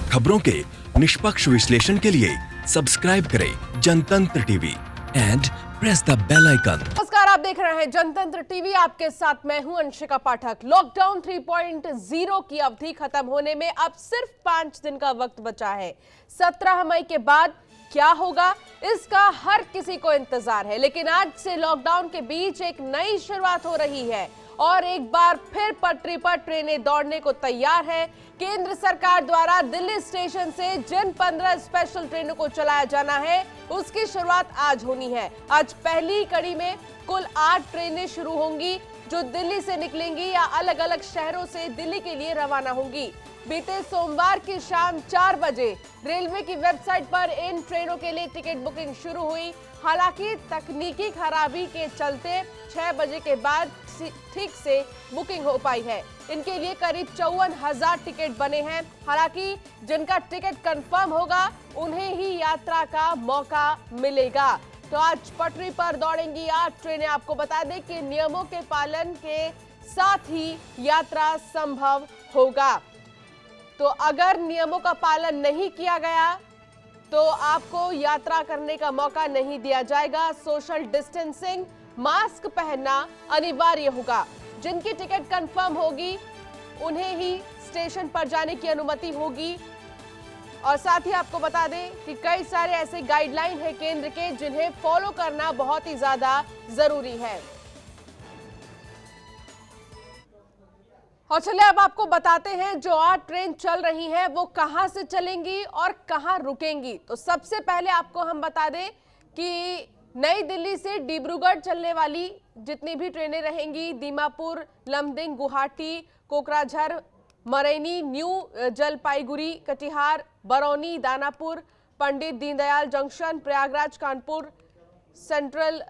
खबरों के निष्पक्ष विश्लेषण के लिए सब्सक्राइब करें Jantantra TV and press the bell icon. नमस्कार, आप देख रहे हैं जनतंत्र टीवी। आपके साथ मैं हूं अंशिका पाठक। लॉकडाउन 3.0 की अवधि खत्म होने में अब सिर्फ 5 दिन का वक्त बचा है। 17 मई के बाद क्या होगा, इसका हर किसी को इंतजार है। लेकिन आज से लॉकडाउन के बीच एक नई शुरुआत हो रही है और एक बार फिर पटरी पर ट्रेनें दौड़ने को तैयार है। केंद्र सरकार द्वारा दिल्ली स्टेशन से जिन 15 स्पेशल ट्रेनों को चलाया जाना है, उसकी शुरुआत आज होनी है। आज पहली कड़ी में कुल 8 ट्रेनें शुरू होंगी जो दिल्ली से निकलेंगी या अलग अलग शहरों से दिल्ली के लिए रवाना होंगी। बीते सोमवार की शाम 4 बजे रेलवे की वेबसाइट पर इन ट्रेनों के लिए टिकट बुकिंग शुरू हुई। हालांकि तकनीकी खराबी के चलते 6 बजे के बाद ठीक से बुकिंग हो पाई है। इनके लिए करीब 54,000 टिकट बने हैं। हालांकि जिनका टिकट कंफर्म होगा उन्हें ही यात्रा का मौका मिलेगा। तो आज पटरी पर दौड़ेंगी 8 ट्रेनें। आपको बता दें कि नियमों के पालन के साथ ही यात्रा संभव होगा। तो अगर नियमों का पालन नहीं किया गया तो आपको यात्रा करने का मौका नहीं दिया जाएगा। सोशल डिस्टेंसिंग, मास्क पहनना अनिवार्य होगा। जिनकी टिकट कंफर्म होगी उन्हें ही स्टेशन पर जाने की अनुमति होगी। और साथ ही आपको बता दें कि कई सारे ऐसे गाइडलाइन है केंद्र के जिन्हें फॉलो करना बहुत ही ज्यादा जरूरी है। और चलिए अब आपको बताते हैं जो 8 ट्रेन चल रही हैं वो कहां से चलेंगी और कहां रुकेंगी। तो सबसे पहले आपको हम बता दें कि नई दिल्ली से डिब्रूगढ़ चलने वाली जितनी भी ट्रेनें रहेंगी, Dimapur, Lumding, Guwahati, Kokrajhar, मरैनी, new Jalpaiguri, Katihar, Barauni, Danapur, Pandit Deendayal junction, Prayagraj, Kanpur central,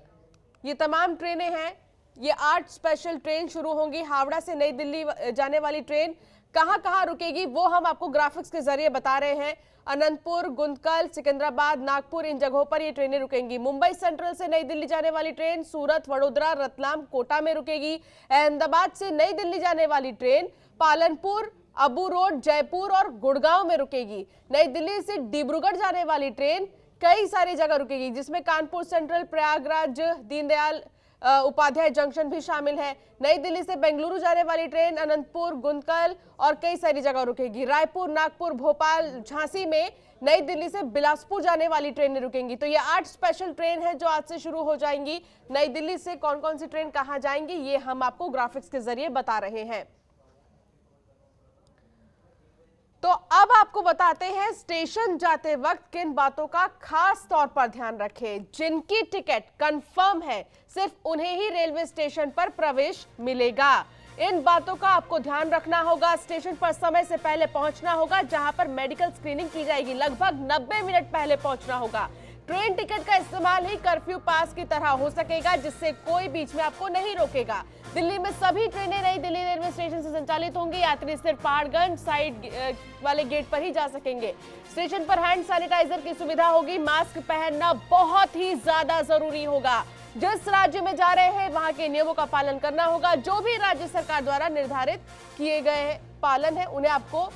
ये तमाम ट्रेनें हैं। ये 8 स्पेशल ट्रेन शुरू होंगी। हावड़ा से नई दिल्ली जाने वाली ट्रेन कहां कहां रुकेगी वो हम आपको ग्राफिक्स के जरिए बता रहे हैं। अनंतपुर, गुंतकल, सिकंदराबाद, नागपुर, इन जगहों पर ये ट्रेनें रुकेंगी। मुंबई सेंट्रल से नई दिल्ली जाने वाली ट्रेन सूरत, वडोदरा, रतलाम, कोटा में रुकेगी। अहमदाबाद से नई दिल्ली जाने वाली ट्रेन पालनपुर, अबू रोड, जयपुर और गुड़गांव में रुकेगी। नई दिल्ली से डिब्रूगढ़ जाने वाली ट्रेन कई सारी जगह रुकेगी, जिसमें कानपुर सेंट्रल, प्रयागराज, दीनदयाल उपाध्याय जंक्शन भी शामिल है। नई दिल्ली से बेंगलुरु जाने वाली ट्रेन अनंतपुर, गुंतकल और कई सारी जगह रुकेगी। रायपुर, नागपुर, भोपाल, झांसी में नई दिल्ली से बिलासपुर जाने वाली ट्रेनें रुकेंगी। तो ये 8 स्पेशल ट्रेन है जो आज से शुरू हो जाएंगी। नई दिल्ली से कौन कौन सी ट्रेन कहां जाएंगी ये हम आपको ग्राफिक्स के जरिए बता रहे हैं। तो अब आपको बताते हैं स्टेशन जाते वक्त किन बातों का खास तौर पर ध्यान रखें। जिनकी टिकट कंफर्म है सिर्फ उन्हें ही रेलवे स्टेशन पर प्रवेश मिलेगा। इन बातों का आपको ध्यान रखना होगा। स्टेशन पर समय से पहले पहुंचना होगा, जहां पर मेडिकल स्क्रीनिंग की जाएगी। लगभग 90 मिनट पहले पहुंचना होगा। ट्रेन टिकट का इस्तेमाल ही कर्फ्यू पास की तरह हो सकेगा, जिससे कोई बीच में आपको नहीं रोकेगा। दिल्ली में सभी ट्रेनें नई दिल्ली रेलवे स्टेशन से संचालित होंगी। यात्री सिर्फ पहाड़गंज साइड वाले गेट पर ही जा सकेंगे। स्टेशन पर हैंड सैनिटाइजर की सुविधा होगी। मास्क पहनना बहुत ही ज्यादा जरूरी होगा। जिस राज्य में जा रहे हैं वहां के नियमों का पालन करना होगा। जो भी राज्य सरकार द्वारा निर्धारित किए गए पालन है उन्हें आपको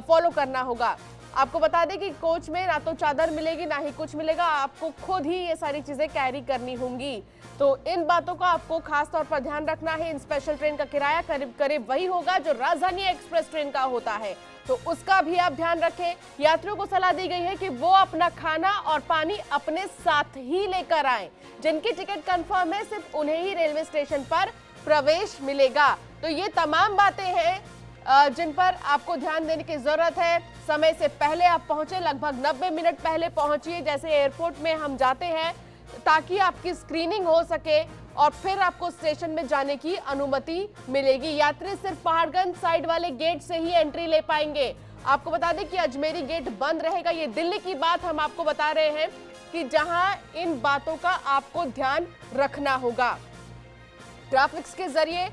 फॉलो करना होगा। आपको बता दें कि कोच में ना तो चादर मिलेगी ना ही कुछ मिलेगा, आपको खुद ही ये सारी चीजें कैरी करनी होंगी। तो इन बातों का आपको खास तौर पर ध्यान रखना है। इन स्पेशल ट्रेन का किराया करीब करीब वही होगा जो राजधानी एक्सप्रेस ट्रेन का होता है, तो उसका भी आप ध्यान रखें। यात्रियों को सलाह दी गई है कि वो अपना खाना और पानी अपने साथ ही लेकर आएं। जिनकी टिकट कंफर्म है सिर्फ उन्हें ही रेलवे स्टेशन पर प्रवेश मिलेगा। तो ये तमाम बातें हैं जिन पर आपको ध्यान देने की जरूरत है। समय से पहले आप पहुंचे, लगभग 90 मिनट पहले पहुंचिए जैसे एयरपोर्ट में हम जाते हैं, ताकि आपकी स्क्रीनिंग हो सके और फिर आपको स्टेशन में जाने की अनुमति मिलेगी। यात्री सिर्फ पहाड़गंज साइड वाले गेट से ही एंट्री ले पाएंगे। आपको बता दें कि अजमेरी गेट बंद रहेगा। ये दिल्ली की बात हम आपको बता रहे हैं कि जहां इन बातों का आपको ध्यान रखना होगा। ग्राफिक्स के जरिए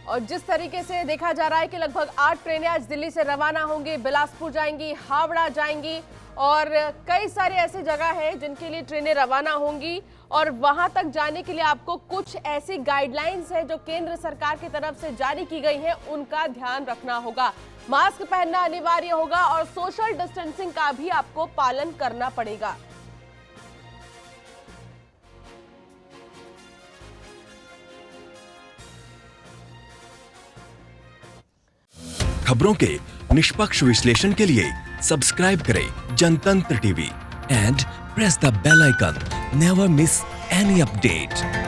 और जिस तरीके से देखा जा रहा है कि लगभग 8 ट्रेनें आज दिल्ली से रवाना होंगी, बिलासपुर जाएंगी, हावड़ा जाएंगी और कई सारे ऐसे जगह हैं जिनके लिए ट्रेनें रवाना होंगी और वहां तक जाने के लिए आपको कुछ ऐसी गाइडलाइंस है जो केंद्र सरकार की तरफ से जारी की गई है, उनका ध्यान रखना होगा। मास्क पहनना अनिवार्य होगा और सोशल डिस्टेंसिंग का भी आपको पालन करना पड़ेगा। खबरों के निष्पक्ष विश्लेषण के लिए सब्सक्राइब करें Jantantra TV and press the bell icon. Never miss any update.